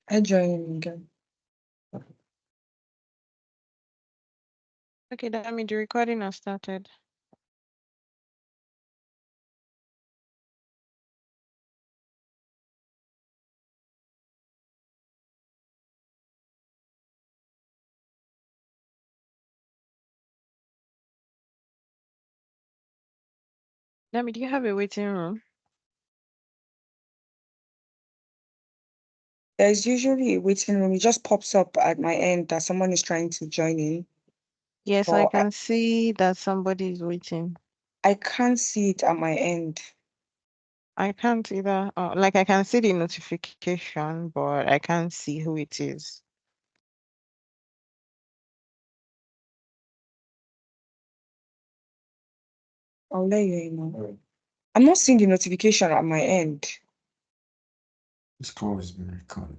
I join again. Okay, that means the recording has started. Dami, do you have a waiting room? There's usually a waiting room. It just pops up at my end that someone is trying to join in. Yes, I But can see that somebody is waiting. I can't see it at my end. I can't either. Like I can see the notification, but I can't see who it is. I'll let you know. I'm not seeing the notification at my end. This call is being recorded.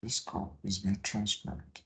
This call is being transcribed.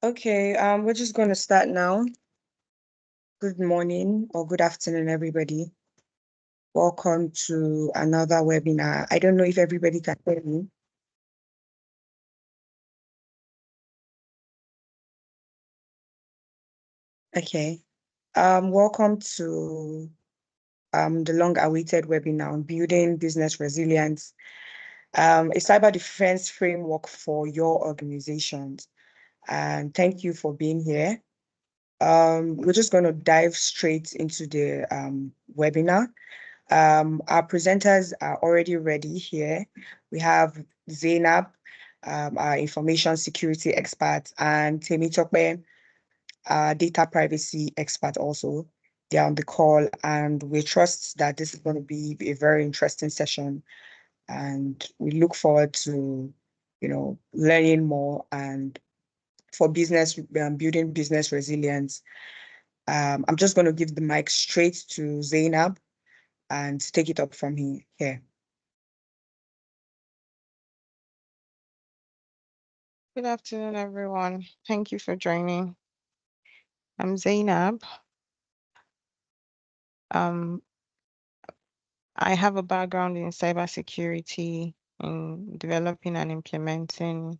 Okay, we're just going to start now. Good morning or good afternoon, everybody. Welcome to another webinar. I don't know if everybody can hear me. Okay. Welcome to the long-awaited webinar on building business resilience, a cyber defense framework for your organizations. And thank you for being here. We're just going to dive straight into the webinar. Our presenters are already ready here. We have Zainab, our information security expert, and Temitope, our data privacy expert also. They're on the call, and we trust that this is going to be a very interesting session. And we look forward to, learning more and for business, building business resilience. I'm just going to give the mic straight to Zainab and take it up from here. Good afternoon, everyone. Thank you for joining. I'm Zainab. I have a background in cybersecurity, in developing and implementing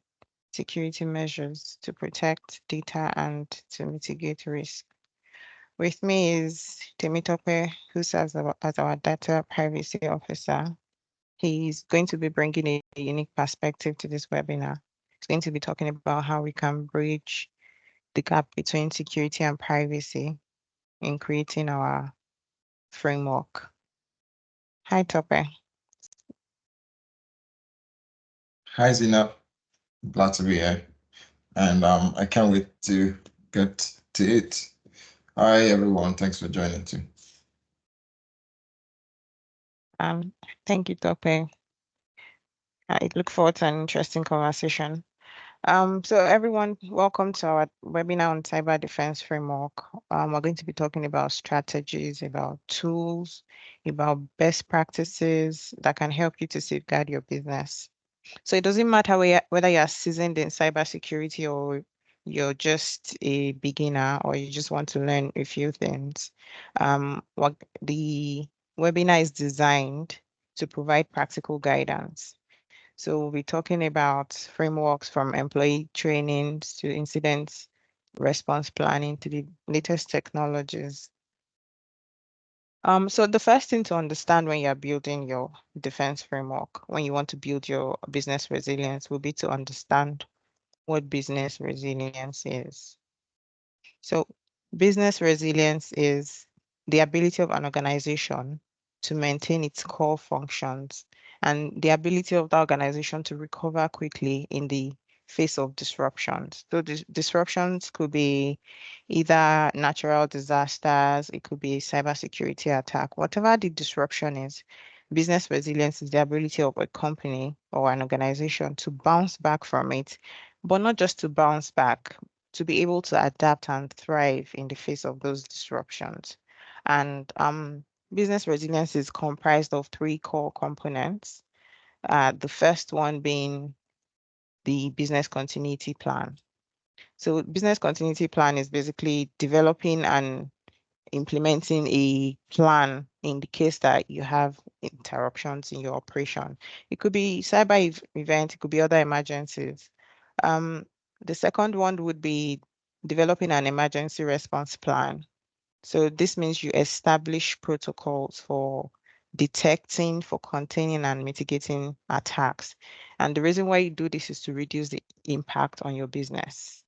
security measures to protect data and to mitigate risk. With me is Temitope, who serves as our data privacy officer. He's going to be bringing a unique perspective to this webinar. He's going to be talking about how we can bridge the gap between security and privacy in creating our framework. Hi, Tope. Hi, Zina. Glad to be here. And I can't wait to get to it. Hi, everyone. Thanks for joining too. Thank you, Tope. I look forward to an interesting conversation. So everyone, welcome to our webinar on cyber defense framework. We're going to be talking about strategies, about tools, about best practices that can help you to safeguard your business. So it doesn't matter whether you're seasoned in cybersecurity or you're just a beginner or you just want to learn a few things. What the webinar is designed to provide practical guidance. So we'll be talking about frameworks from employee trainings to incident response planning to the latest technologies. So the first thing to understand when you're building your defense framework, when you want to build your business resilience, will be to understand what business resilience is. So business resilience is the ability of an organization to maintain its core functions and the ability of the organization to recover quickly in the face of disruptions. So disruptions could be either natural disasters, it could be a cybersecurity attack, whatever the disruption is. Business resilience is the ability of a company or an organization to bounce back from it, but not just to bounce back, to be able to adapt and thrive in the face of those disruptions. And business resilience is comprised of three core components. The first one being the business continuity plan. So business continuity plan is basically developing and implementing a plan in the case that you have interruptions in your operation. It could be cyber event, it could be other emergencies. The second one would be developing an emergency response plan. So this means you establish protocols for detecting, for containing and mitigating attacks. And the reason why you do this is to reduce the impact on your business.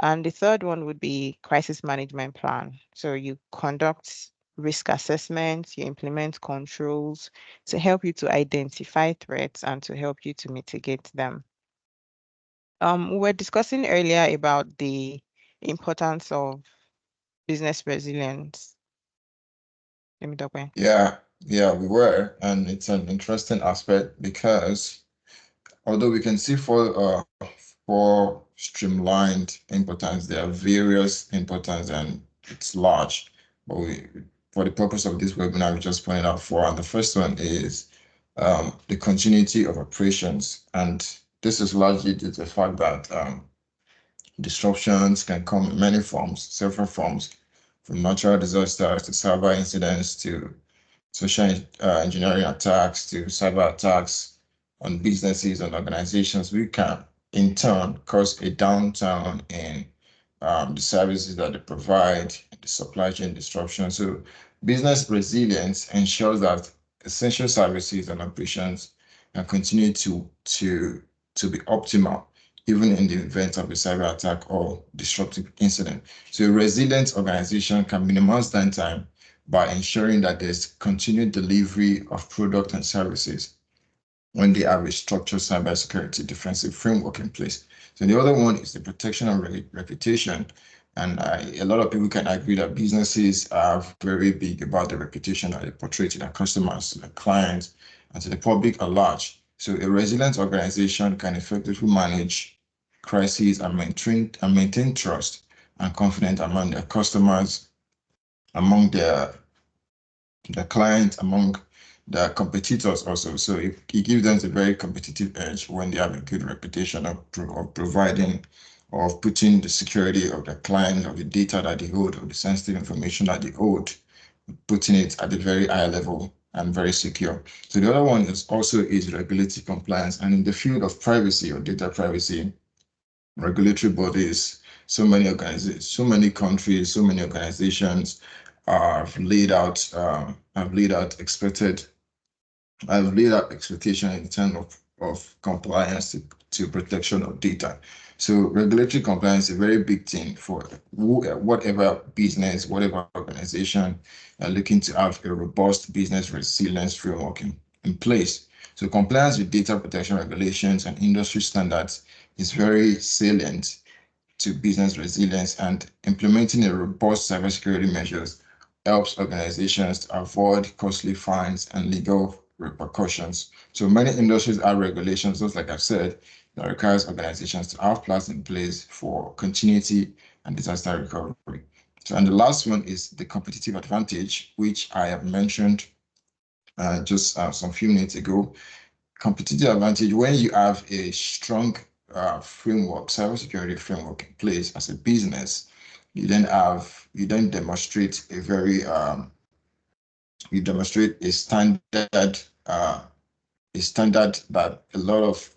And the third one would be crisis management plan. So you conduct risk assessments, you implement controls to help you to identify threats and to help you to mitigate them. We were discussing earlier about the importance of business resilience. Let me talk. Yeah, we were. And it's an interesting aspect because although we can see for streamlined importance, there are various importance and it's large. But for the purpose of this webinar, we just pointed out four. And the first one is the continuity of operations. And this is largely due to the fact that disruptions can come in many forms, several forms, from natural disasters to cyber incidents to social engineering attacks to cyber attacks on businesses and organizations. We can, in turn, cause a downturn in the services that they provide, the supply chain disruption. So business resilience ensures that essential services and operations can continue to be optimal, even in the event of a cyber attack or disruptive incident. So a resilient organization can minimize downtime by ensuring that there's continued delivery of product and services when they have a structured cybersecurity defensive framework in place. So the other one is the protection of reputation. And a lot of people can agree that businesses are very big about the reputation that they portray to their customers, to their clients, and to the public at large. So a resilient organization can effectively manage crises and maintain trust and confidence among their customers, among the clients, among the competitors also. So it gives them a very competitive edge when they have a good reputation of providing, of putting the security of the client, of the data that they hold, of the sensitive information that they hold, putting it at a very high level and very secure. So the other one is also regulatory compliance. And in the field of privacy or data privacy, regulatory bodies, so many organizations, so many countries, so many organizations have laid out expectation in terms of compliance to protection of data. So regulatory compliance is a very big thing for whatever business, whatever organization are looking to have a robust business resilience framework in place. So compliance with data protection regulations and industry standards is very salient to business resilience, and implementing a robust cybersecurity measures helps organizations to avoid costly fines and legal repercussions. So many industries have regulations, just like I've said, that requires organizations to have plans in place for continuity and disaster recovery. So, and the last one is the competitive advantage, which I have mentioned just some few minutes ago. Competitive advantage: when you have a strong framework, cybersecurity framework in place as a business, you then demonstrate you demonstrate a standard that a lot of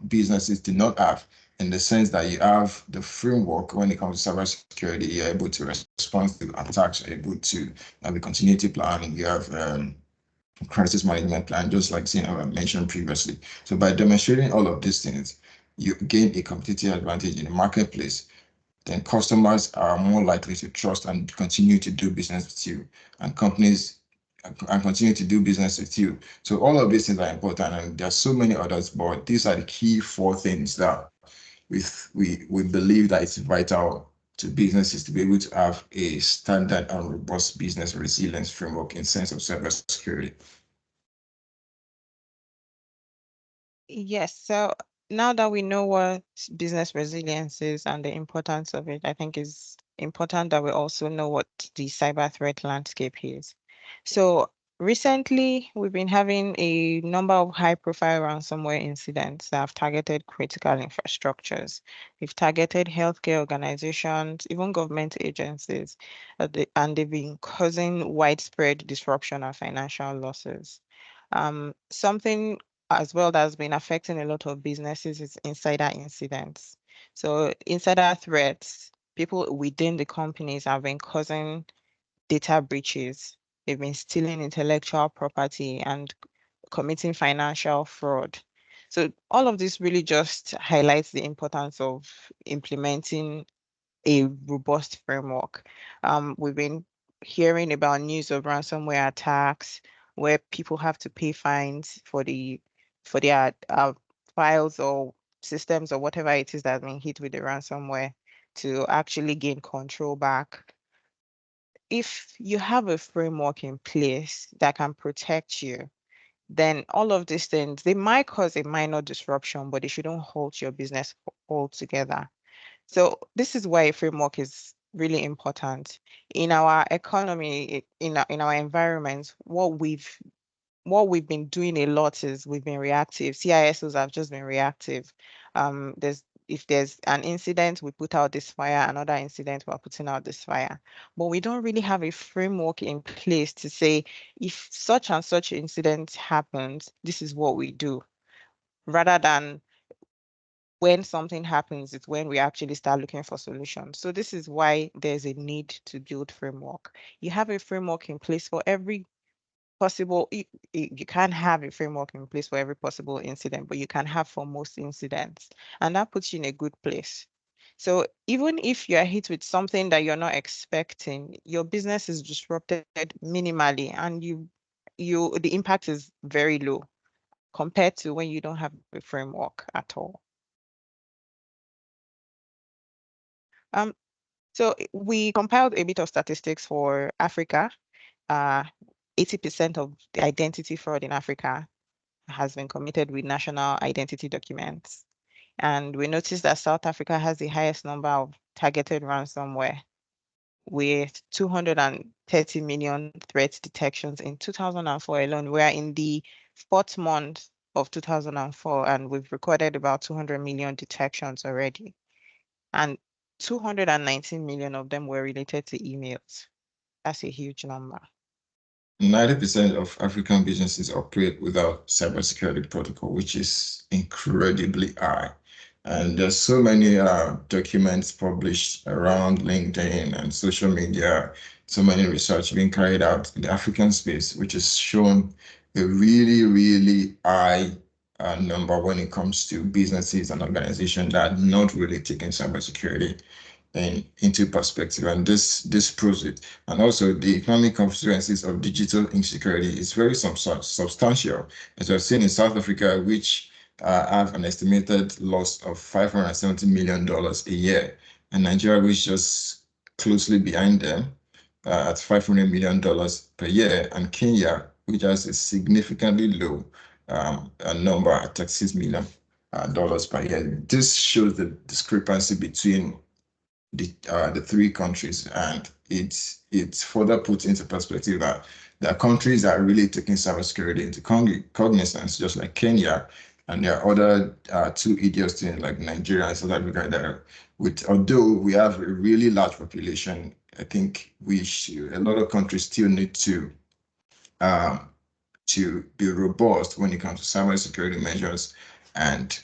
businesses do not have, in the sense that you have the framework. When it comes to cybersecurity, you're able to respond to attacks, you're able to have a continuity plan, you have crisis management plan, just like I mentioned previously. So by demonstrating all of these things, you gain a competitive advantage in the marketplace. Then customers are more likely to trust and continue to do business with you, and companies and continue to do business with you. So all of these things are important, and there are so many others, but these are the key four things that we believe that it's vital to businesses to be able to have a standard and robust business resilience framework in sense of cybersecurity. Yes, so now that we know what business resilience is and the importance of it, I think it's important that we also know what the cyber threat landscape is. So recently, we've been having a number of high-profile ransomware incidents that have targeted critical infrastructures. We've targeted healthcare organizations, even government agencies, and they've been causing widespread disruption and financial losses. Something as well that's been affecting a lot of businesses is insider incidents. So insider threats, people within the companies have been causing data breaches. They've been stealing intellectual property and committing financial fraud. So all of this really just highlights the importance of implementing a robust framework. We've been hearing about news of ransomware attacks where people have to pay fines for their files or systems or whatever it is that's been hit with the ransomware to actually gain control back. If you have a framework in place that can protect you, then all of these things, they might cause a minor disruption, but they shouldn't halt your business altogether. So this is why a framework is really important. In our economy, in our environment, what we've been doing a lot is we've been reactive. CISOs have just been reactive. If there's an incident, we put out this fire, another incident, we're putting out this fire. But we don't really have a framework in place to say, if such and such incident happens, this is what we do. Rather than when something happens, it's when we actually start looking for solutions. So this is why there's a need to build framework. You have a framework in place for every possible, you can't have a framework in place for every possible incident, but you can have for most incidents. And that puts you in a good place. So even if you're hit with something that you're not expecting, your business is disrupted minimally and the impact is very low compared to when you don't have a framework at all. So we compiled a bit of statistics for Africa. 80% of the identity fraud in Africa has been committed with national identity documents. And we noticed that South Africa has the highest number of targeted ransomware, with 230 million threat detections in 2004 alone. We are in the 4th month of 2004, and we've recorded about 200 million detections already. And 219 million of them were related to emails. That's a huge number. 90% of African businesses operate without cybersecurity protocol, which is incredibly high. And there's so many documents published around LinkedIn and social media, so many research being carried out in the African space, which has shown a really, really high number when it comes to businesses and organizations that are not really taking cybersecurity into perspective, and this proves it. And also, the economic consequences of digital insecurity is very substantial, as we've seen in South Africa, which have an estimated loss of $570 million a year, and Nigeria, which just closely behind them at $500 million per year, and Kenya, which has a significantly low number at $6 million per year. This shows the discrepancy between the three countries, and it's further put into perspective that there are countries that are really taking cybersecurity into cognizance, just like Kenya, and there are other two idiots like Nigeria and South Africa that are although we have a really large population, I think a lot of countries still need to be robust when it comes to cybersecurity measures and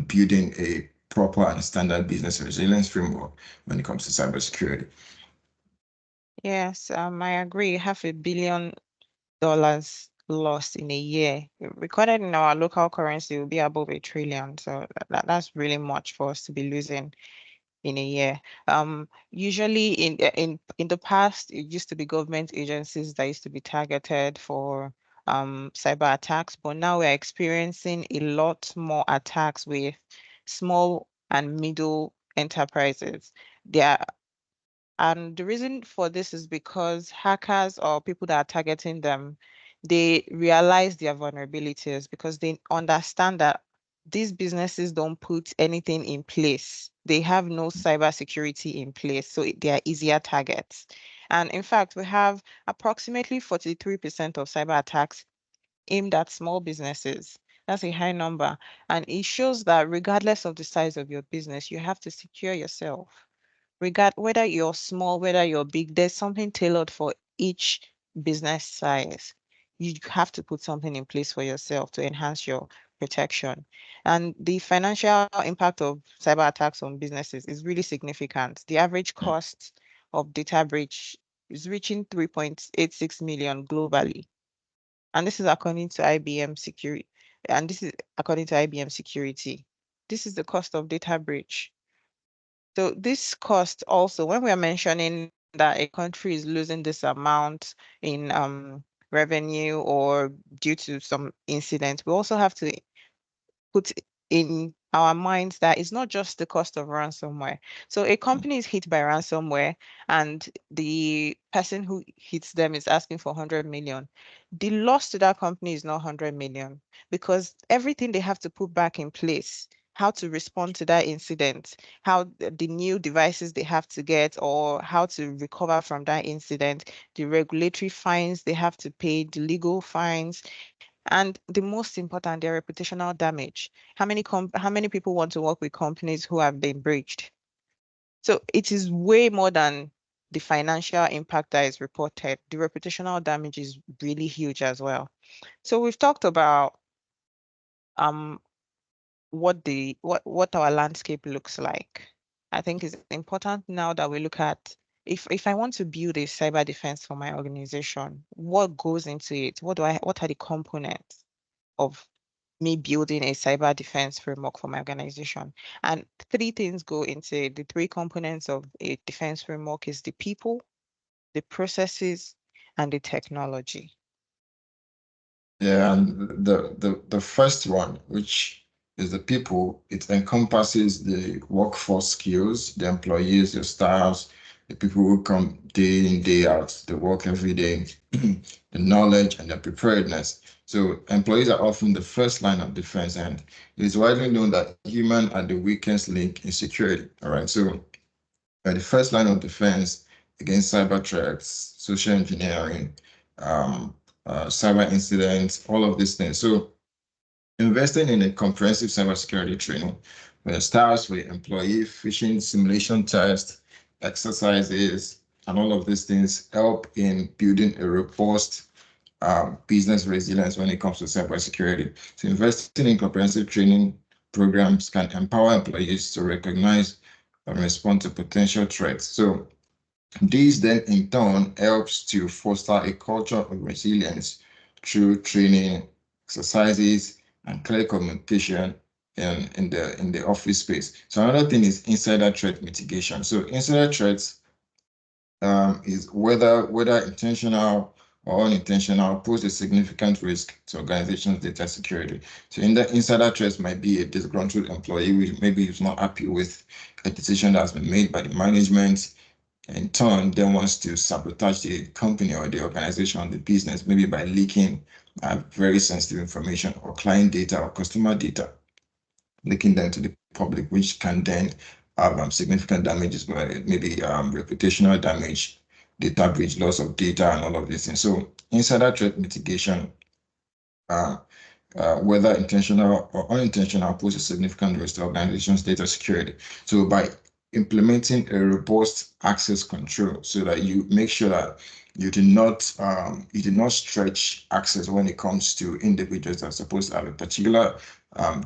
building a proper and standard business resilience framework when it comes to cybersecurity. Yes, I agree. $500 million lost in a year, recorded in our local currency, will be above $1 trillion. So that's really much for us to be losing in a year. Usually in the past, it used to be government agencies that used to be targeted for cyber attacks, but now we're experiencing a lot more attacks with small and middle enterprises. And the reason for this is because hackers or people that are targeting them, they realize their vulnerabilities because they understand that these businesses don't put anything in place. They have no cybersecurity in place, so they are easier targets. And in fact, we have approximately 43% of cyber attacks aimed at small businesses. That's a high number. And it shows that regardless of the size of your business, you have to secure yourself. Whether you're small, whether you're big, there's something tailored for each business size. You have to put something in place for yourself to enhance your protection. And the financial impact of cyber attacks on businesses is really significant. The average cost of data breach is reaching 3.86 million globally. And this is according to IBM Security. And this is according to IBM Security. This is the cost of data breach. So this cost also, when we are mentioning that a country is losing this amount in revenue or due to some incident, we also have to put in our minds that it's not just the cost of ransomware. So a company is hit by ransomware and the person who hits them is asking for 100 million. The loss to that company is not 100 million because everything they have to put back in place, how to respond to that incident, how the new devices they have to get or how to recover from that incident, the regulatory fines they have to pay, the legal fines, and the most important, their reputational damage. How many people want to work with companies who have been breached? So it is way more than the financial impact that is reported. The reputational damage is really huge as well. So we've talked about what our landscape looks like. I think it's important now that we look at if I want to build a cyber defense for my organization, what goes into it? What are the components of me building a cyber defense framework for my organization? And 3 things go into it. The 3 components of a defense framework is the people, the processes, and the technology. Yeah, and the first one, which is the people. It encompasses the workforce skills, the employees, your staffs, the people who come day in, day out, they work every day, the knowledge and the preparedness. So employees are often the first line of defense, and it is widely known that human are the weakest link in security. All right. So the first line of defense against cyber threats, social engineering, cyber incidents, all of these things. So investing in a comprehensive cybersecurity training where starts with employee phishing simulation tests, exercises, and all of these things help in building a robust business resilience when it comes to cybersecurity. So investing in comprehensive training programs can empower employees to recognize and respond to potential threats. So this then in turn helps to foster a culture of resilience through training, exercises, and clear communication in the office space. So another thing is insider threat mitigation. So insider threats is whether intentional or unintentional pose a significant risk to organizations' data security. So in the insider threats might be a disgruntled employee who maybe is not happy with a decision that's been made by the management, in turn then wants to sabotage the company or the organization or the business, maybe by leaking very sensitive information or client data or customer data, leaking them to the public, which can then have significant damages, maybe reputational damage, data breach, loss of data, and all of these things. So insider threat mitigation, whether intentional or unintentional, poses significant risk to organizations' data security. So by implementing a robust access control, so that you make sure that you do not stretch access when it comes to individuals that are supposed to have a particular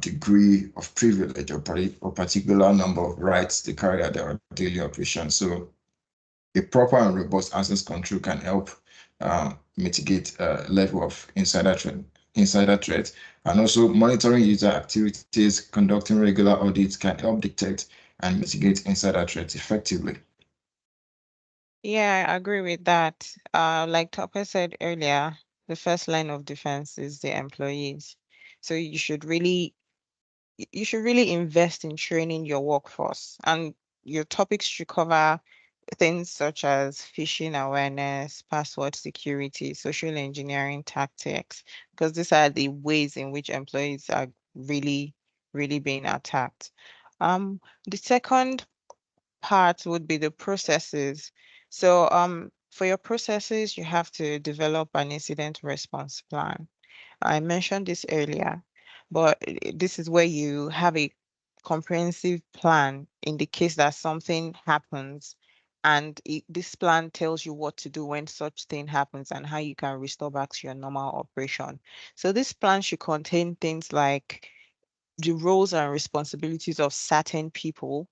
degree of privilege or particular number of rights to carry out their daily operations. So a proper and robust access control can help mitigate level of insider threat, and also monitoring user activities, conducting regular audits can help detect and mitigate insider threats effectively. Yeah, I agree with that. Like Topper said earlier, the first line of defense is the employees. So you should really invest in training your workforce, and your topics should cover things such as phishing awareness, password security, social engineering tactics, because these are the ways in which employees are really, really being attacked. The second part would be the processes. So for your processes, you have to develop an incident response plan. I mentioned this earlier, but this is where you have a comprehensive plan in the case that something happens, and this plan tells you what to do when such thing happens and how you can restore back to your normal operation. So this plan should contain things like the roles and responsibilities of certain people,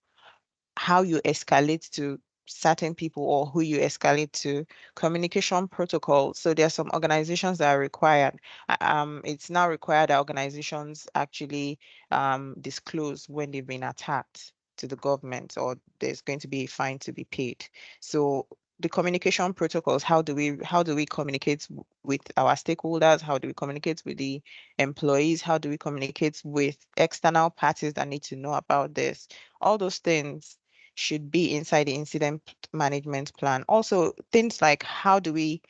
how you escalate to certain people or who you escalate to, communication protocol. So there are some organizations that are required. It's now required that organizations actually disclose when they've been attacked to the government, or there's going to be a fine to be paid. So the communication protocols, how do we communicate with our stakeholders? How do we communicate with the employees? How do we communicate with external parties that need to know about this? All those things should be inside the incident management plan. Also, things like how do we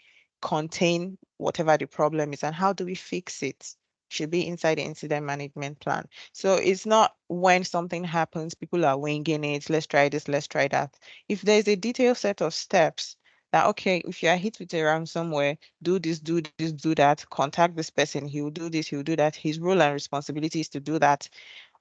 contain whatever the problem is and how do we fix it should be inside the incident management plan. So it's not when something happens, people are winging it, let's try this, let's try that. If there's a detailed set of steps that, okay, if you are hit with a ransomware, do this, do this, do that, contact this person, he will do this, he will do that, his role and responsibility is to do that.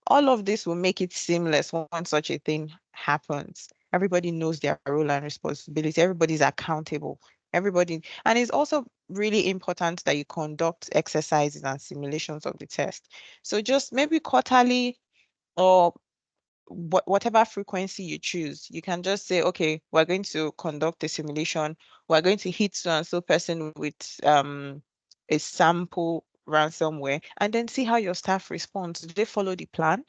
All of this will make it seamless when such a thing happens. Everybody knows their role and responsibility. Everybody's accountable. Everybody, and it's also really important that you conduct exercises and simulations of the test. So just maybe quarterly or whatever frequency you choose, you can just say, okay, we're going to conduct a simulation. We're going to hit so and so person with a sample ransomware, and then see how your staff responds. Do they follow the plan?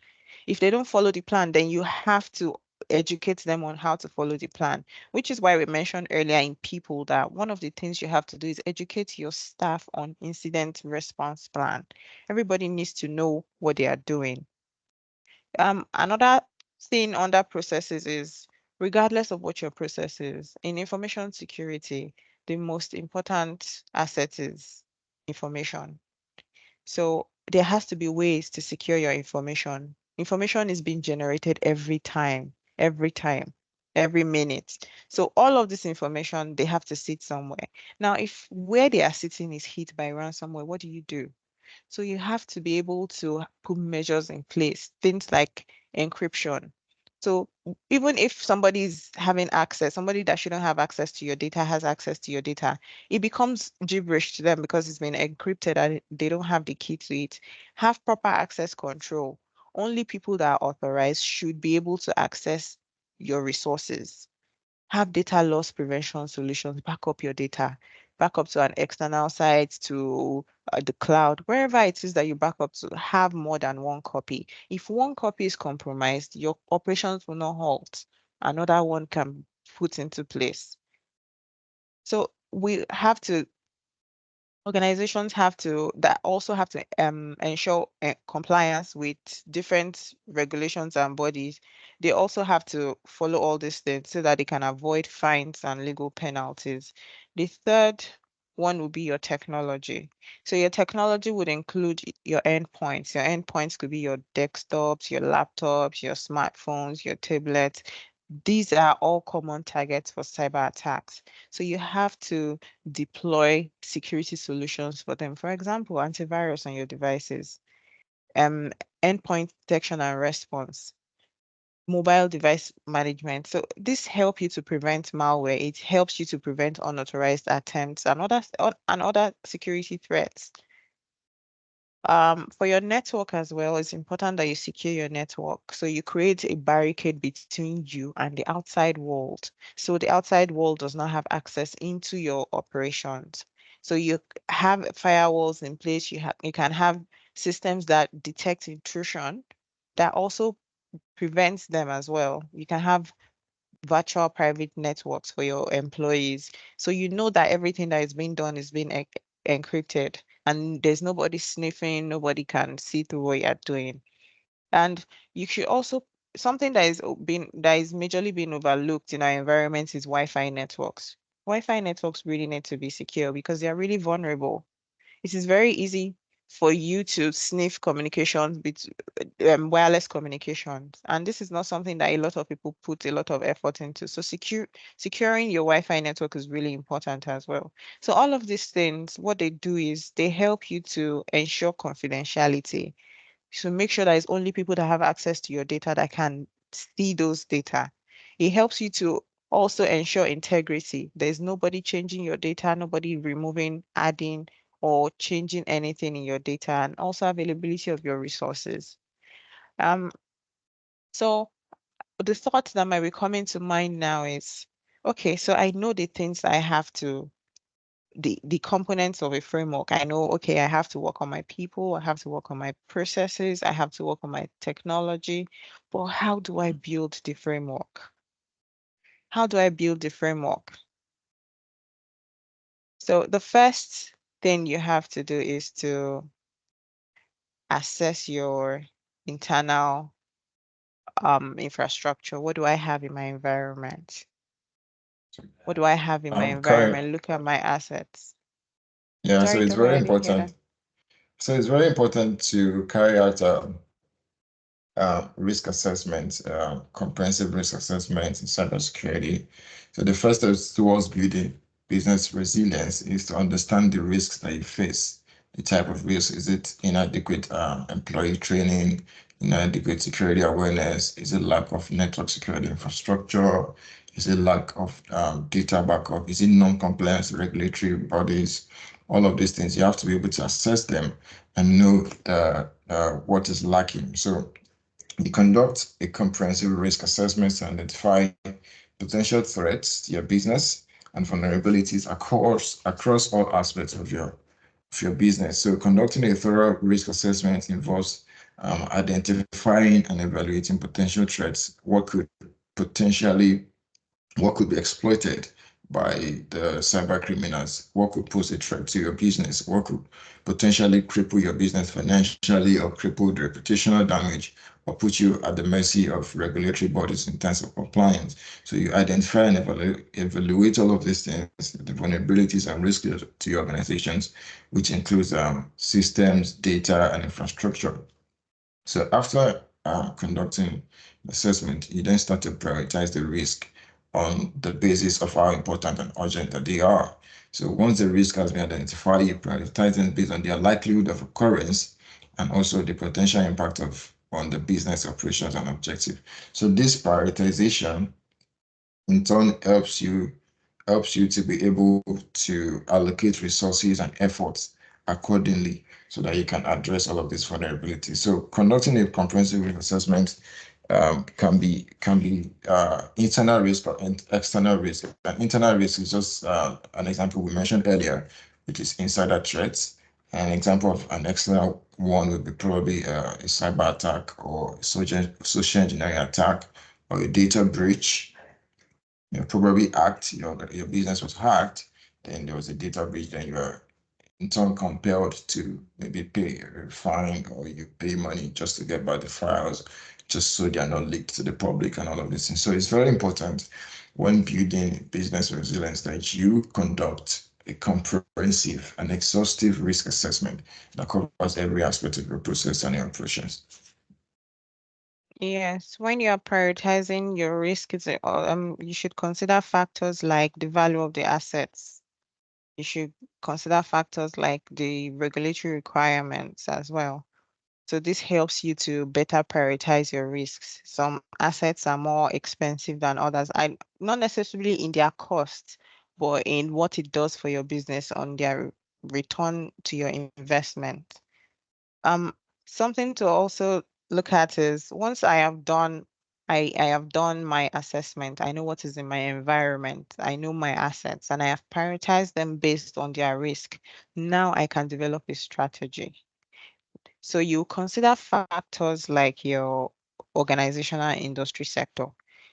If they don't follow the plan, then you have to educate them on how to follow the plan, which is why we mentioned earlier in people that one of the things you have to do is educate your staff on incident response plan. Everybody needs to know what they are doing. Another thing under processes is, regardless of what your process is, in information security, the most important asset is information. So there has to be ways to secure your information. Information is being generated every time, every minute. So all of this information, they have to sit somewhere. Now, if where they are sitting is hit by ransomware, what do you do? So you have to be able to put measures in place, things like encryption. So even if somebody is having access, somebody that shouldn't have access to your data has access to your data, it becomes gibberish to them because it's been encrypted and they don't have the key to it. Have proper access control. Only people that are authorized should be able to access your resources. Have data loss prevention solutions, back up your data, back up to an external site, to the cloud, wherever it is that you back up to, have more than one copy. If one copy is compromised, your operations will not halt. Another one can put into place. So we have to organizations have to ensure compliance with different regulations and bodies. They also have to follow all these things so that they can avoid fines and legal penalties. The third one will be your technology. So your technology would include your endpoints. Your endpoints could be your desktops, your laptops, your smartphones, your tablets. These are all common targets for cyber attacks. So you have to deploy security solutions for them. For example, antivirus on your devices, endpoint detection and response, mobile device management. So this helps you to prevent malware. It helps you to prevent unauthorized attempts and other security threats. For your network as well, it's important that you secure your network. So you create a barricade between you and the outside world. So the outside world does not have access into your operations. So you have firewalls in place. You can have systems that detect intrusion that also prevents them as well. You can have virtual private networks for your employees. So you know that everything that is being done is being encrypted and there's nobody sniffing, nobody can see through what you're doing. And you should also, something that is majorly being overlooked in our environment is Wi-Fi networks. Wi-Fi networks really need to be secure because they are really vulnerable. It is very easy for you to sniff communications, wireless communications. And this is not something that a lot of people put a lot of effort into. So securing your Wi-Fi network is really important as well. So all of these things, what they do is they help you to ensure confidentiality. So make sure that it's only people that have access to your data that can see those data. It helps you to also ensure integrity. There's nobody changing your data, nobody removing, adding, or changing anything in your data, and also availability of your resources. So the thought that might be coming to mind now is, okay, so I know the things I have to, the components of a framework. I know, okay, I have to work on my people, I have to work on my processes, I have to work on my technology, but how do I build the framework? How do I build the framework? So the first thing you have to do is to assess your internal infrastructure. What do I have in my environment? What do I have in my environment? Look at my assets. Yeah, so Sorry, it's go ahead, very I didn't hear that. important. So it's very important to carry out risk assessment, comprehensive risk assessment in cybersecurity. So the first step towards building business resilience is to understand the risks that you face. The type of risk, is it inadequate employee training, inadequate security awareness? Is it lack of network security infrastructure? Is it lack of data backup? Is it non-compliance regulatory bodies? All of these things, you have to be able to assess them and know what is lacking. So you conduct a comprehensive risk assessment to identify potential threats to your business and vulnerabilities across all aspects of your business. So conducting a thorough risk assessment involves identifying and evaluating potential threats, what could be exploited by the cyber criminals, what could pose a threat to your business, what could potentially cripple your business financially or cripple the reputational damage or put you at the mercy of regulatory bodies in terms of compliance. So you identify and evaluate all of these things, the vulnerabilities and risks to your organizations, which includes systems, data, and infrastructure. So after conducting assessment, you then start to prioritize the risk on the basis of how important and urgent that they are. So once the risk has been identified, you prioritize them based on their likelihood of occurrence and also the potential impact on the business operations and objective. So this prioritization in turn helps you to be able to allocate resources and efforts accordingly so that you can address all of these vulnerabilities. So conducting a comprehensive risk assessment can be internal risk or external risk. An internal risk is just an example we mentioned earlier, which is insider threats. An example of an external one would be probably a cyber attack or social engineering attack or a data breach. You probably hacked, your business was hacked, then there was a data breach, then you are in turn compelled to maybe pay a fine or you pay money just to get back the files, just so they are not leaked to the public and all of this. And so it's very important when building business resilience that you conduct a comprehensive and exhaustive risk assessment that covers every aspect of your process and your operations. Yes, when you are prioritizing your risk, you should consider factors like the value of the assets. You should consider factors like the regulatory requirements as well. So this helps you to better prioritize your risks. Some assets are more expensive than others. Not necessarily in their cost, but in what it does for your business on their return to your investment. Something to also look at is once I have done my assessment, I know what is in my environment, I know my assets, and I have prioritized them based on their risk. Now I can develop a strategy. So you consider factors like your organizational industry sector.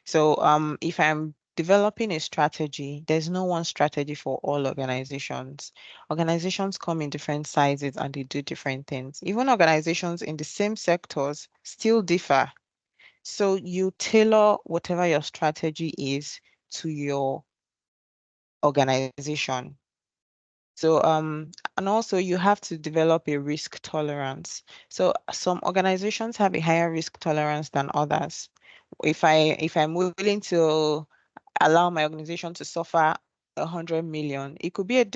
So if I'm developing a strategy, there's no one strategy for all organizations. Organizations come in different sizes and they do different things. Even organizations in the same sectors still differ. So you tailor whatever your strategy is to your organization. So and also you have to develop a risk tolerance. So some organizations have a higher risk tolerance than others. If I'm willing to allow my organization to suffer 100 million, it could be that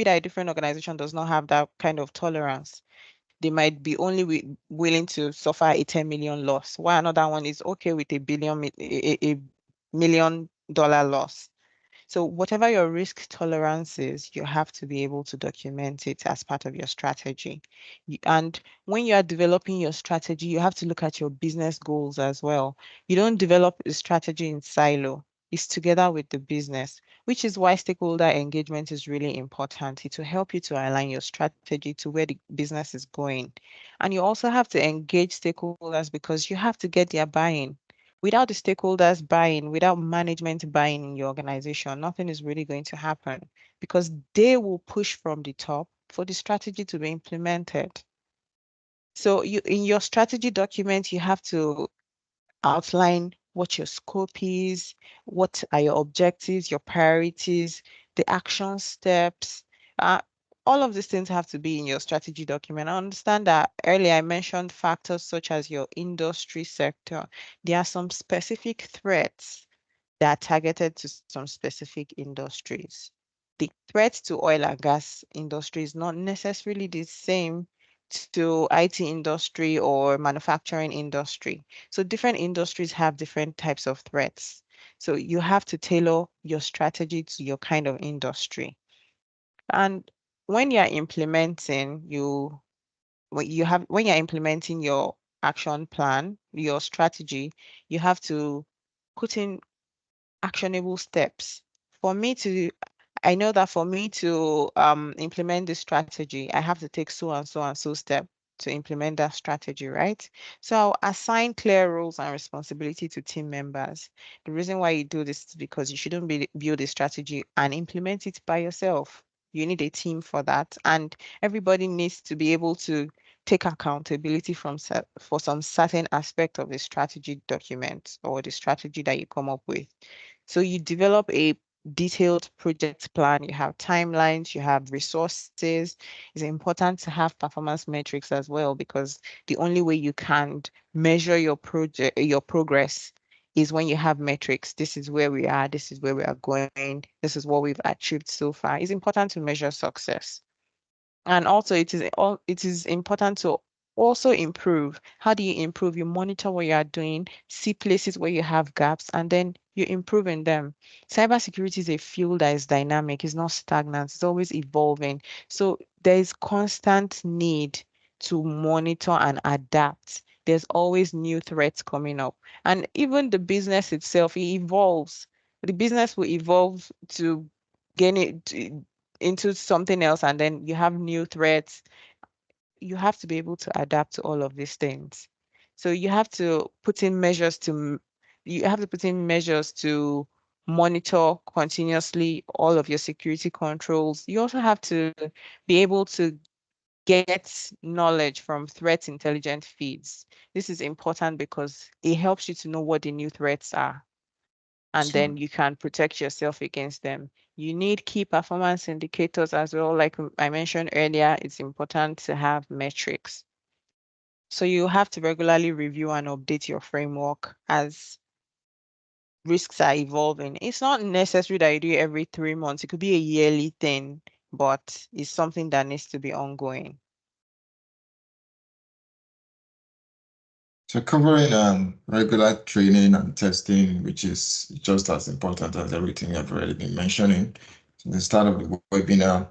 a different organization does not have that kind of tolerance. They might be only willing to suffer a 10 million loss, while another one is okay with a $1 million loss. So whatever your risk tolerance is, you have to be able to document it as part of your strategy. And when you are developing your strategy, you have to look at your business goals as well. You don't develop a strategy in silo. It's together with the business, which is why stakeholder engagement is really important. It will help you to align your strategy to where the business is going. And you also have to engage stakeholders because you have to get their buy-in. Without the stakeholders buying, without management buying in your organization, nothing is really going to happen because they will push from the top for the strategy to be implemented. So in your strategy document, you have to outline what your scope is, what are your objectives, your priorities, the action steps. All of these things have to be in your strategy document. I understand that earlier I mentioned factors such as your industry sector. There are some specific threats that are targeted to some specific industries. The threat to oil and gas industry is not necessarily the same to IT industry or manufacturing industry. So different industries have different types of threats. So you have to tailor your strategy to your kind of industry. And when you're implementing, when you're implementing your action plan, your strategy, you have to put in actionable steps. I know that for me to implement this strategy, I have to take so and so and so step to implement that strategy, right? So I'll assign clear roles and responsibility to team members. The reason why you do this is because you shouldn't build a strategy and implement it by yourself. You need a team for that. And everybody needs to be able to take accountability for some certain aspect of the strategy document or the strategy that you come up with. So you develop a detailed project plan, you have timelines, you have resources. It's important to have performance metrics as well, because the only way you can measure your progress is when you have metrics. This is where we are, this is where we are going, this is what we've achieved so far. It's important to measure success. And also it is important to also improve. How do you improve? You monitor what you are doing, see places where you have gaps, and then you improve in them. Cybersecurity is a field that is dynamic, it's not stagnant, it's always evolving. So there is constant need to monitor and adapt. There's always new threats coming up. And even the business itself, it evolves. The business will evolve to gain it into something else, and then you have new threats. You have to be able to adapt to all of these things. So you have to put in measures to monitor continuously all of your security controls. You also have to be able to get knowledge from threat intelligence feeds. This is important because it helps you to know what the new threats are, and then you can protect yourself against them. You need key performance indicators as well. Like I mentioned earlier, it's important to have metrics. So you have to regularly review and update your framework as risks are evolving. It's not necessary that you do it every 3 months. It could be a yearly thing, but it's something that needs to be ongoing. So covering regular training and testing, which is just as important as everything I've already been mentioning at the start of the webinar.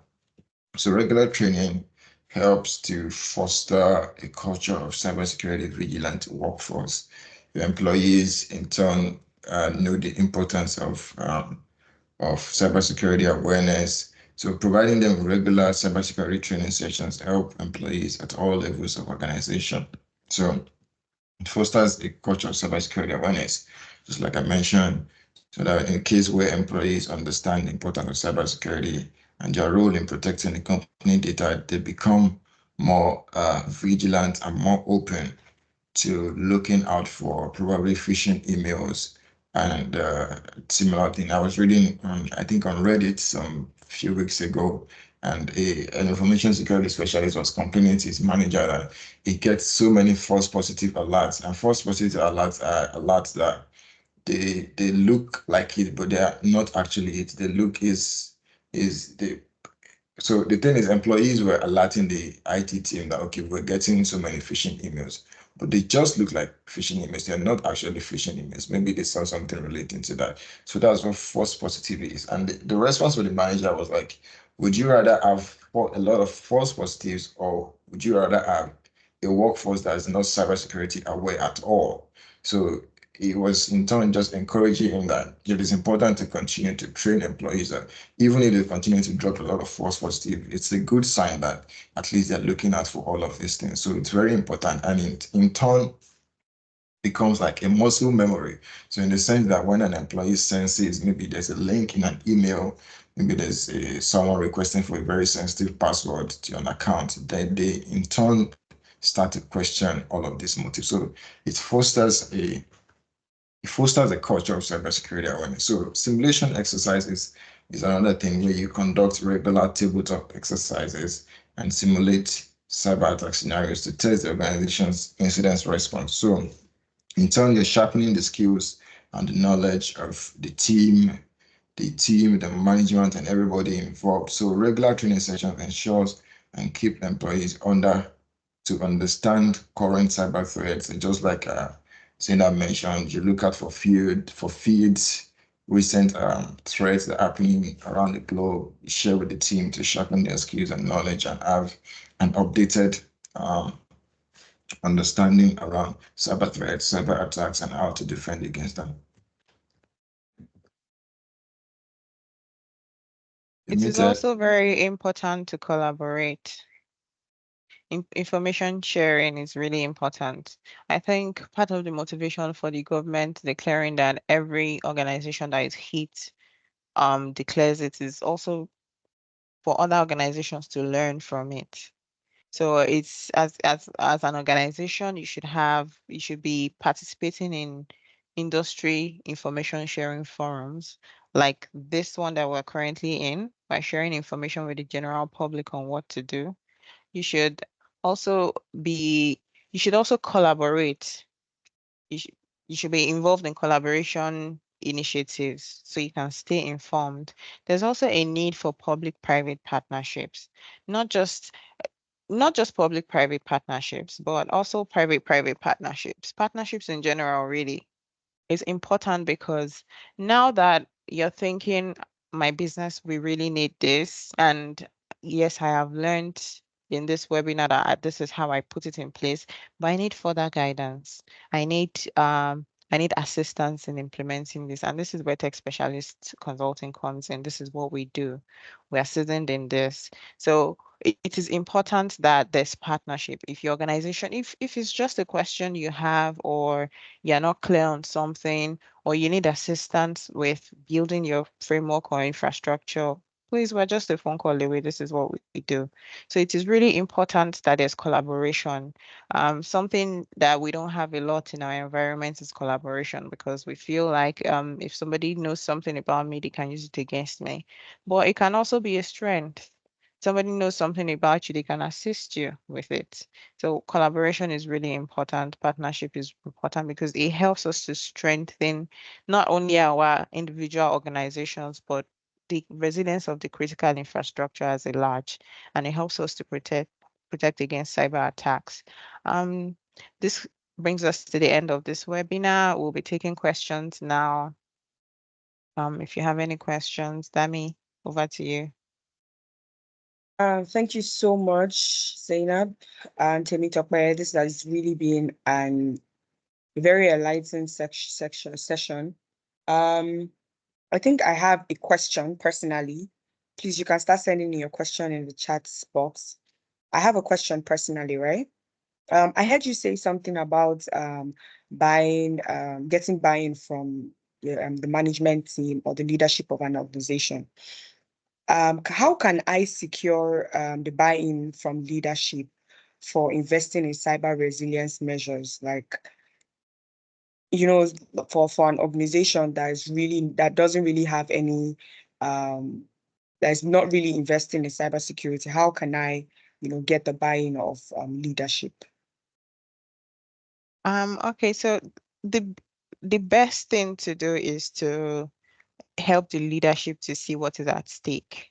So regular training helps to foster a culture of cybersecurity vigilant workforce. Your employees, in turn, know the importance of cybersecurity awareness. So providing them regular cybersecurity training sessions help employees at all levels of organization. So it fosters a culture of cybersecurity awareness, just like I mentioned, so that in case where employees understand the importance of cybersecurity and their role in protecting the company data, they become more vigilant and more open to looking out for probably phishing emails and similar thing. I was reading, I think on Reddit some few weeks ago, and an information security specialist was complaining to his manager that he gets so many false positive alerts, and false positive alerts are alerts that they look like it, but they are not actually it. The look is the so the thing is, employees were alerting the IT team that, okay, we're getting so many phishing emails, but they just look like phishing emails. They're not actually phishing emails. Maybe they saw something relating to that. So that's what false positive is. And the response of the manager was like, would you rather have a lot of false positives, or would you rather have a workforce that is not cybersecurity aware at all? So it was in turn just encouraging him that it is important to continue to train employees that even if they continue to drop a lot of false positive, it's a good sign that at least they're looking out for all of these things. So it's very important, and in turn becomes like a muscle memory. So in the sense that when an employee senses maybe there's a link in an email, maybe there's someone requesting for a very sensitive password to an account, then they in turn start to question all of these motives. So it fosters a culture of cybersecurity awareness. So simulation exercises is another thing where you conduct regular tabletop exercises and simulate cyber attack scenarios to test the organization's incident response. So in turn, you're sharpening the skills and the knowledge of the team, the management, and everybody involved. So regular training sessions ensures and keep employees to understand current cyber threats. And just like Zainab mentioned, you look out for feeds, recent threats that are happening around the globe, you share with the team to sharpen their skills and knowledge and have an updated understanding around cyber threats, cyber attacks, and how to defend against them. It is also very important to collaborate. Information sharing is really important. I think part of the motivation for the government declaring that every organization that is hit declares it is also for other organizations to learn from it. So it's as an organization, you should be participating in industry information sharing forums like this one that we're currently in, by sharing information with the general public on what to do. You should also be you should also collaborate. You should you should be involved in collaboration initiatives so you can stay informed. There's also a need for public-private partnerships, not just public-private partnerships, but also private-private partnerships, partnerships in general, really is important because now that you're thinking, my business, we really need this. And yes, I have learned in this webinar that this is how I put it in place, but I need further guidance. I need assistance in implementing this. And this is where tech specialist consulting comes in. This is what we do. We are seasoned in this. So it is important that there's partnership. If your organization, if it's just a question you have, or you're not clear on something, or you need assistance with building your framework or infrastructure, please, we're just a phone call away. This is what we do. So it is really important that there's collaboration. Something that we don't have a lot in our environment is collaboration, because we feel like if somebody knows something about me, they can use it against me. But it can also be a strength. Somebody knows something about you, they can assist you with it. So collaboration is really important. Partnership is important because it helps us to strengthen not only our individual organizations, but the resilience of the critical infrastructure as a large, and it helps us to protect against cyber attacks. This brings us to the end of this webinar. We'll be taking questions now. If you have any questions, Dami, over to you. Thank you so much, Zainab and Temitope. This has really been a very enlightening session. I think I have a question personally. Please, you can start sending in your question in the chat box. I have a question personally, right? I heard you say something about getting buy-in from the management team or the leadership of an organization. How can I secure the buy-in from leadership for investing in cyber resilience measures? Like, you know, for an organization that doesn't really have any, that's not really investing in cybersecurity, how can I, get the buy-in of leadership? Okay, so the best thing to do is to help the leadership to see what is at stake.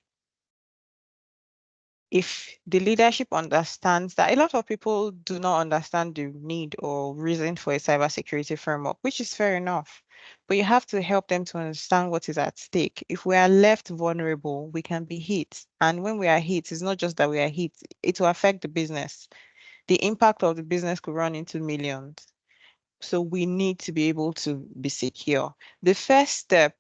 If the leadership understands that, a lot of people do not understand the need or reason for a cybersecurity framework, which is fair enough, but you have to help them to understand what is at stake. If we are left vulnerable, we can be hit. And when we are hit, it's not just that we are hit, it will affect the business. The impact of the business could run into millions. So we need to be able to be secure. The first step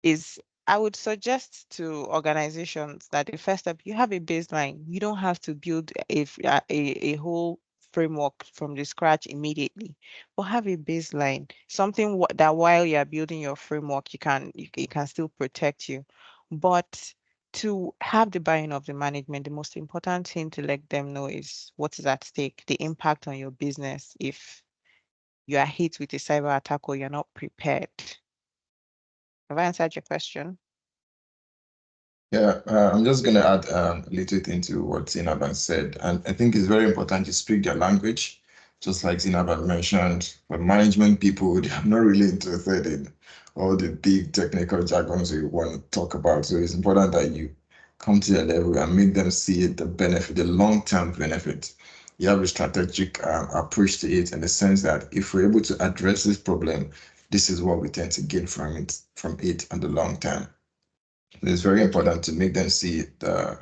is, I would suggest to organizations that the first step, you have a baseline. You don't have to build a whole framework from the scratch immediately, but have a baseline, something that while you're building your framework, it can still protect you. But to have the buy-in of the management, the most important thing to let them know is what is at stake, the impact on your business if you are hit with a cyber attack or you're not prepared. Have I answered your question? Yeah, I'm just going to add a little thing to what Zainab has said. And I think it's very important to speak their language, just like Zainab had mentioned. For management people, they are not really interested in all the big technical jargons we want to talk about. So it's important that you come to their level and make them see the benefit, the long-term benefit. You have a strategic approach to it, in the sense that if we're able to address this problem, this is what we tend to gain from it on the long term. It's very important to make them see the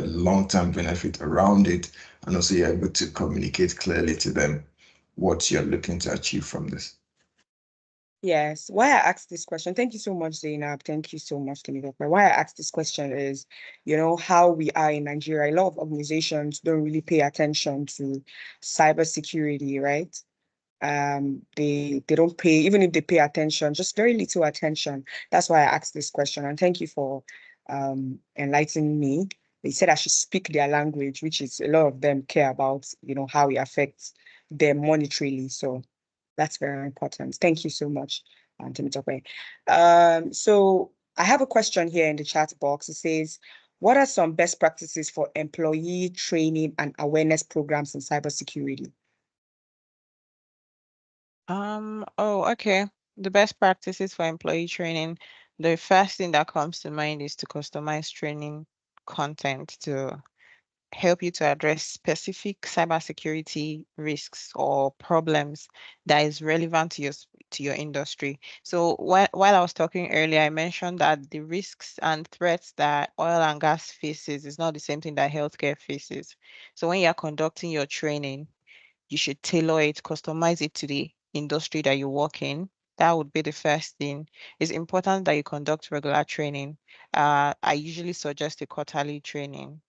long-term benefit around it, and also you're able to communicate clearly to them what you're looking to achieve from this. Yes, why I asked this question, thank you so much, Zainab. Thank you so much, Temitope. Why I asked this question is, how we are in Nigeria. A lot of organizations don't really pay attention to cybersecurity, right? They don't pay, even if they pay attention, just very little attention. That's why I asked this question. And thank you for enlightening me. they said I should speak their language, which is a lot of them care about, how it affects them monetarily. So that's very important. Thank you so much, Temitope. So I have a question here in the chat box. It says, what are some best practices for employee training and awareness programs in cybersecurity? Okay. The best practices for employee training. The first thing that comes to mind is to customize training content to help you to address specific cybersecurity risks or problems that is relevant to your industry. So while I was talking earlier, I mentioned that the risks and threats that oil and gas faces is not the same thing that healthcare faces. So when you're conducting your training, you should tailor it, customize it to the industry that you work in. That would be the first thing. It's important that you conduct regular training. I usually suggest a quarterly training,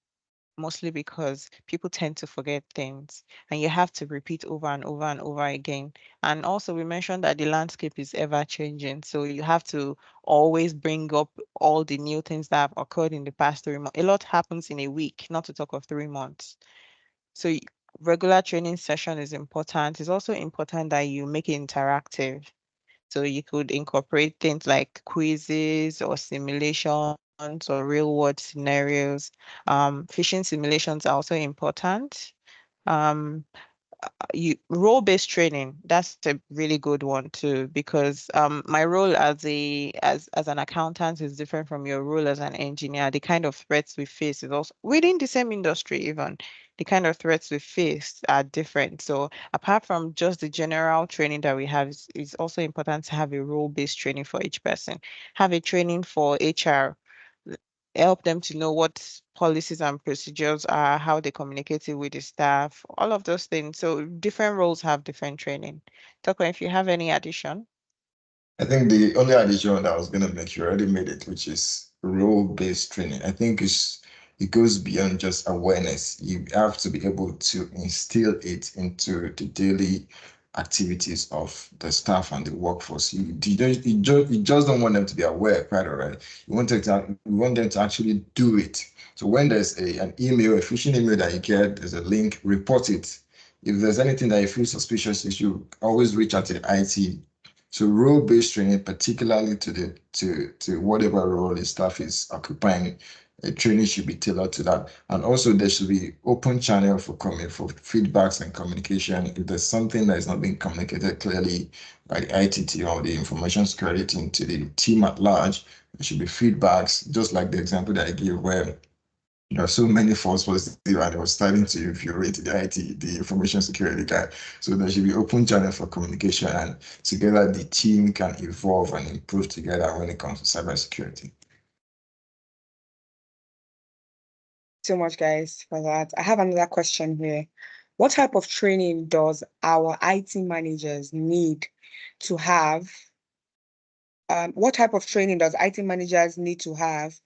mostly because people tend to forget things and you have to repeat over and over and over again. And also we mentioned that the landscape is ever changing. So you have to always bring up all the new things that have occurred in the past 3 months. A lot happens in a week, not to talk of 3 months. So regular training session is important. It's also important that you make it interactive. So you could incorporate things like quizzes or simulations or real world scenarios. Phishing simulations are also important. Um, role-based training, that's a really good one too, because my role as an accountant is different from your role as an engineer. The kind of threats we face is also within the same industry. Even the kind of threats we face are different. So apart from just the general training that we have, it's also important to have a role-based training for each person. Have a training for HR, help them to know what policies and procedures are, how they communicate it with the staff, all of those things. So different roles have different training. Toko, if you have any addition. I think the only addition that I was going to make, you already made it, which is role-based training. I think it goes beyond just awareness. You have to be able to instill it into the daily activities of the staff and the workforce. You just don't want them to be aware, quite all right. You want them to actually do it. So when there's an email, a phishing email that you get, there's a link, report it. If there's anything that you feel suspicious, you should always reach out to the IT. So role-based training, particularly to whatever role the staff is occupying, a training should be tailored to that. And also there should be open channel for feedbacks and communication. If there's something that is not being communicated clearly by the IT team or the information security team to the team at large, there should be feedbacks, just like the example that I gave where there are so many false positives and it was starting to infuriate the IT, the information security guy. So there should be open channel for communication and together the team can evolve and improve together when it comes to cybersecurity. So much, guys, for that. I have another question here. What type of training does our IT managers need to have? What type of training does IT managers need to have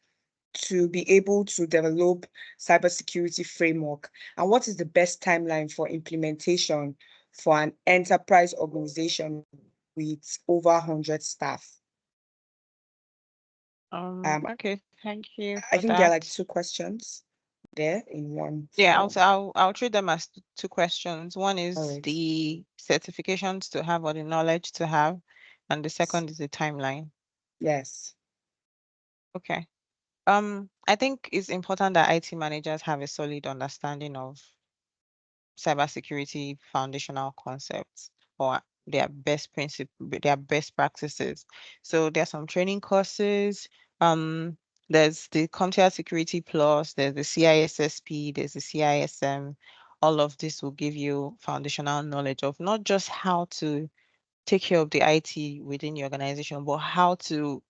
to be able to develop cybersecurity framework? And what is the best timeline for implementation for an enterprise organization with over 100 staff? Okay, thank you I for think there are like that. 2 questions there in one. Yeah, I'll treat them as two questions. One is Alright. the certifications to have or the knowledge to have, and the second is the timeline. Yes. Okay. I think it's important that IT managers have a solid understanding of cybersecurity foundational concepts or their best practices. So there are some training courses. There's the CompTIA Security Plus, there's the CISSP, there's the CISM. All of this will give you foundational knowledge of not just how to take care of the IT within your organization, but how to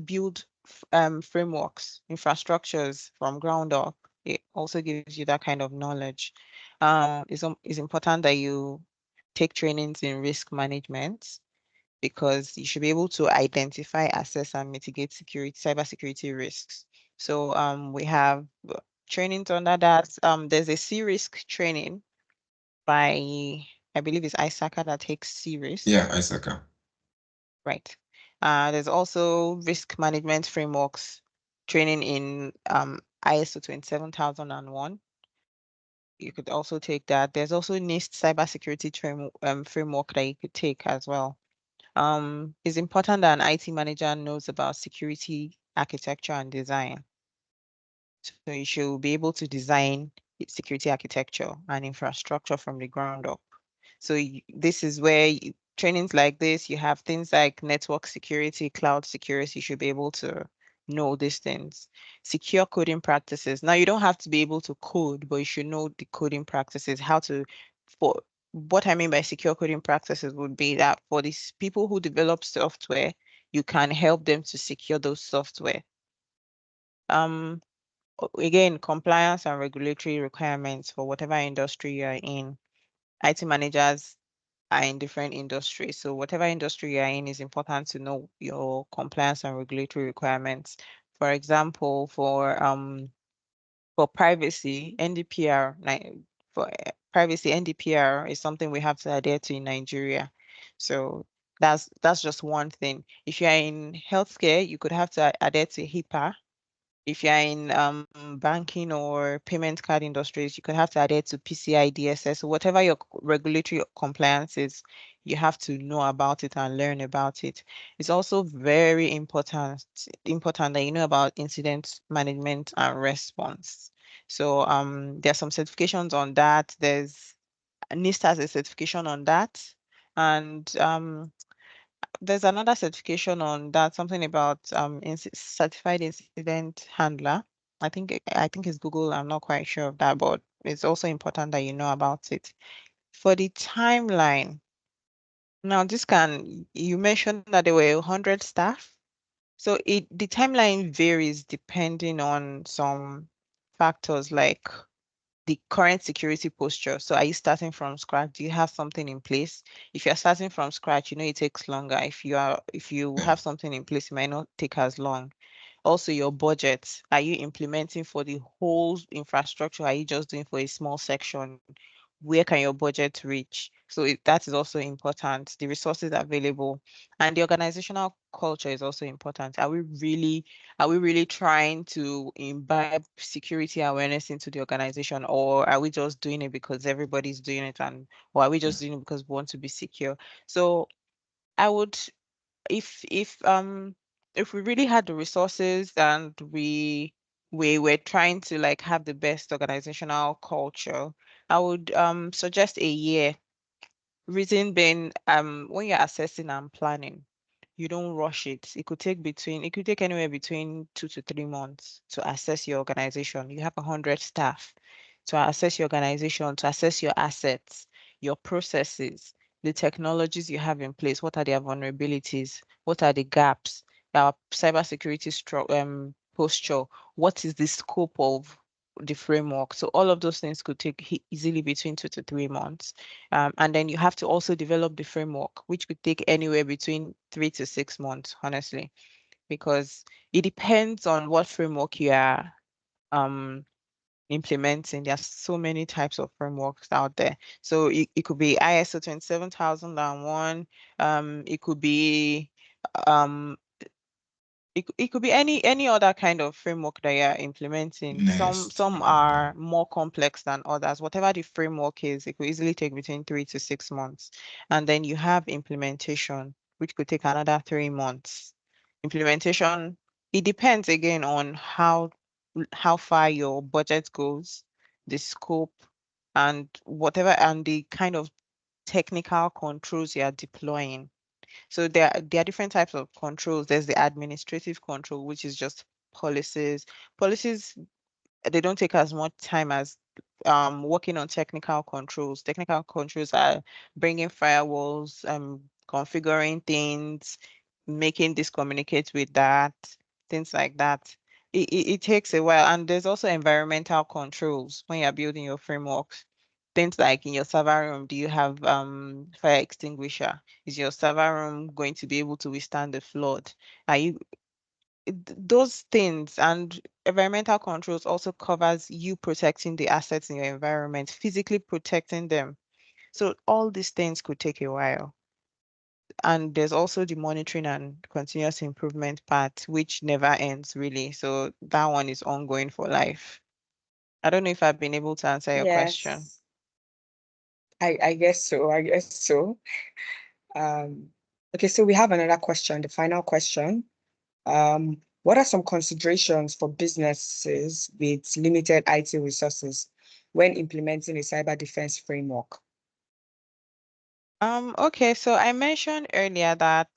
build frameworks, infrastructures from ground up. It also gives you that kind of knowledge. It's important that you take trainings in risk management because you should be able to identify, assess, and mitigate cybersecurity risks. So we have trainings under that. There's a C-risk training by, I believe it's ISACA that takes C-risk. Yeah, ISACA. Right. There's also risk management frameworks training in ISO 27001. You could also take that. There's also NIST cybersecurity framework that you could take as well. It's important that an IT manager knows about security architecture and design. So you should be able to design security architecture and infrastructure from the ground up. So this is where trainings like this, you have things like network security, cloud security, you should be able to know these things. Secure coding practices. Now, you don't have to be able to code, but you should know the coding practices, for what I mean by secure coding practices would be that for these people who develop software, you can help them to secure those software. Again, compliance and regulatory requirements for whatever industry you're in. IT managers are in different industries. So whatever industry you're in, is important to know your compliance and regulatory requirements. For example, for privacy, NDPR, privacy, NDPR is something we have to adhere to in Nigeria. So that's just one thing. If you're in healthcare, you could have to adhere to HIPAA. If you're in banking or payment card industries, you could have to adhere to PCI DSS. So whatever your regulatory compliance is, you have to know about it and learn about it. It's also very important that you know about incident management and response. So there are some certifications on that. NIST has a certification on that. And there's another certification on that, something about certified incident handler. I think it's Google. I'm not quite sure of that, but it's also important that you know about it. For the timeline, now you mentioned that there were 100 staff. So the timeline varies depending on some factors like the current security posture. So are you starting from scratch? Do you have something in place? If you're starting from scratch, it takes longer. If you have something in place, it might not take as long. Also, your budget. Are you implementing for the whole infrastructure? Are you just doing for a small section? Where can your budget reach? So that is also important. The resources available and the organizational culture is also important. Are we really trying to imbibe security awareness into the organization, or are we just doing it because everybody's doing it, or are we just doing it because we want to be secure? So I would, if we really had the resources and we were trying to like have the best organizational culture, I would suggest a year. Reason being, when you're assessing and planning, you don't rush it. It could take anywhere between 2 to 3 months to assess your organization. You have 100 staff to assess your organization, to assess your assets, your processes, the technologies you have in place. What are their vulnerabilities? What are the gaps? Our cybersecurity posture. What is the scope of the framework? So all of those things could take easily between 2 to 3 months. And then you have to also develop the framework, which could take anywhere between 3 to 6 months, honestly, because it depends on what framework you are implementing. There's so many types of frameworks out there. So it could be ISO 27001. It could be um, it could be any other kind of framework that you're implementing. Some are more complex than others. Whatever the framework is, it could easily take between 3 to 6 months. And then you have implementation, which could take another 3 months. Implementation, it depends again on how far your budget goes, the scope, and whatever, and the kind of technical controls you are deploying. So there are different types of controls. There's the administrative control, which is just policies. Policies, they don't take as much time as working on technical controls. Technical controls are bringing firewalls, configuring things, making this communicate with that, things like that. It takes a while. And there's also environmental controls when you're building your frameworks. Things like in your server room, do you have fire extinguisher? Is your server room going to be able to withstand the flood? Are you those things? And environmental controls also covers you protecting the assets in your environment, physically protecting them. So all these things could take a while. And there's also the monitoring and continuous improvement part, which never ends really. So that one is ongoing for life. I don't know if I've been able to answer your question. Yes, I guess so. I guess so. Okay, so we have another question, the final question. What are some considerations for businesses with limited IT resources when implementing a cyber defense framework? Okay, so I mentioned earlier that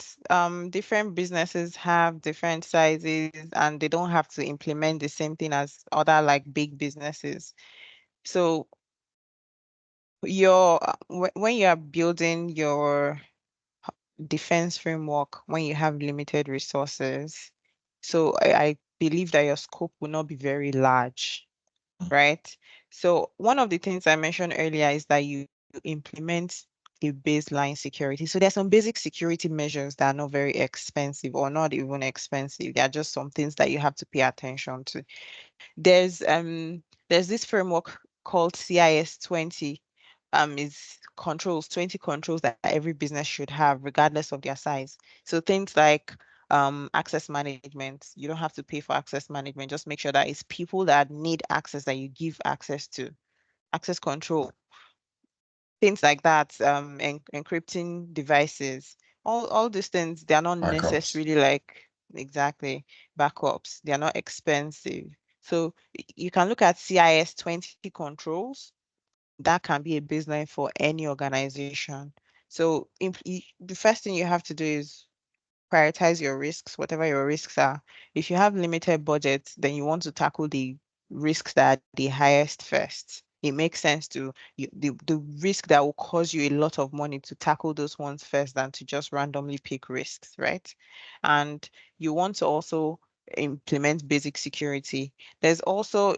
different businesses have different sizes and they don't have to implement the same thing as other like big businesses. So when you are building your defense framework, when you have limited resources, so I believe that your scope will not be very large, right? So one of the things I mentioned earlier is that you implement a baseline security. So there's some basic security measures that are not very expensive or not even expensive. They are just some things that you have to pay attention to. There's this framework called CIS 20. Is controls, 20 controls that every business should have, regardless of their size. So things like access management. You don't have to pay for access management. Just make sure that it's people that need access that you give access to. Access control, things like that, encrypting devices, all these things, they are not Backups. necessarily like exactly backups. They are not expensive. So you can look at CIS 20 controls. That can be a baseline for any organization. So the first thing you have to do is prioritize your risks, whatever your risks are. If you have limited budget, then you want to tackle the risks that are the highest first. It makes sense to the risk that will cause you a lot of money to tackle those ones first than to just randomly pick risks, right? And you want to also implement basic security. There's also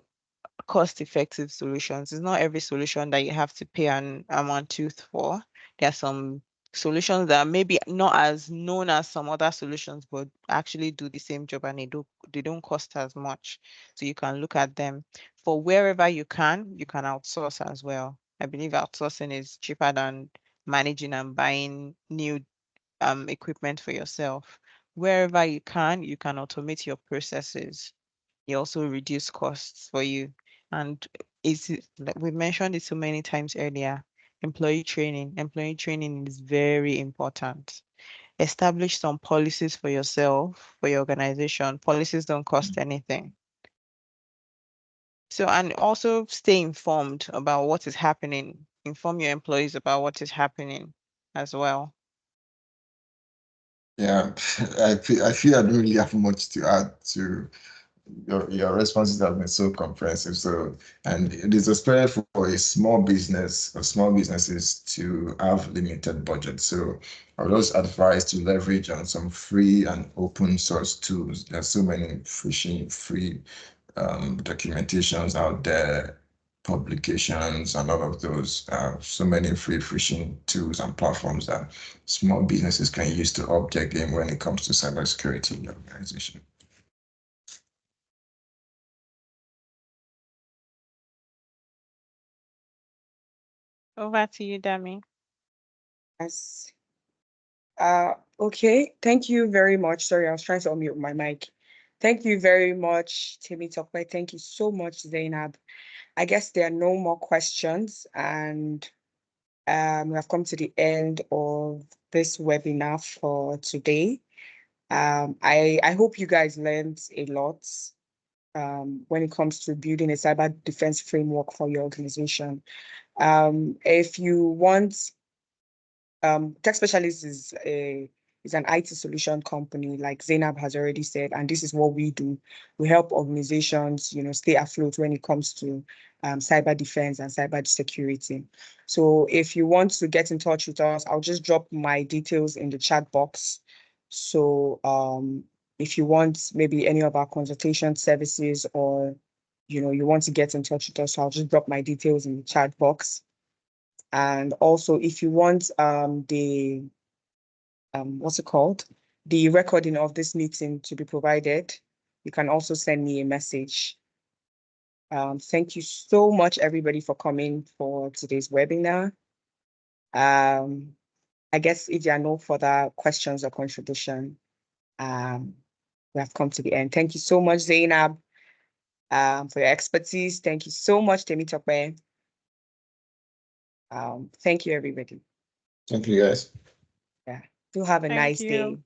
cost-effective solutions. It's not every solution that you have to pay an amount tooth for. There are some solutions that are maybe not as known as some other solutions, but actually do the same job and they don't cost as much. So you can look at them. For wherever you can outsource as well. I believe outsourcing is cheaper than managing and buying new equipment for yourself. Wherever you can automate your processes. You also reduce costs for you. And it's like we mentioned it so many times earlier. Employee training. Employee training is very important. Establish some policies for yourself, for your organization. Policies don't cost anything. So, and also stay informed about what is happening. Inform your employees about what is happening as well. Yeah, I feel I don't really have much to add to your responses have been so comprehensive. So, and it is especially for a small business or small businesses to have limited budget. So, I would also advise to leverage on some free and open source tools. There's so many free documentations out there, publications, and all of those. So many free phishing tools and platforms that small businesses can use to up their game when it comes to cybersecurity in the organization. Over to you, Dami. Yes. Okay, thank you very much. Sorry, I was trying to unmute my mic. Thank you very much, Temitope. Thank you so much, Zainab. I guess there are no more questions, and we have come to the end of this webinar for today. I hope you guys learned a lot when it comes to building a cyber defense framework for your organization. If you want, Tech Specialist is an IT solution company, like Zainab has already said, and this is what we do. We help organizations, stay afloat when it comes to cyber defense and cyber security. So if you want to get in touch with us, I'll just drop my details in the chat box. So if you want maybe any of our consultation services, or you want to get in touch with us, I'll just drop my details in the chat box. And also, if you want the what's it called? The recording of this meeting to be provided, you can also send me a message. Thank you so much, everybody, for coming for today's webinar. I I guess if there are no further questions or contribution, we have come to the end. Thank you so much, Zainab, for your expertise. Thank you so much, Temitope. Thank you, everybody. Thank you, guys. Yeah. Do have a Thank nice you. day.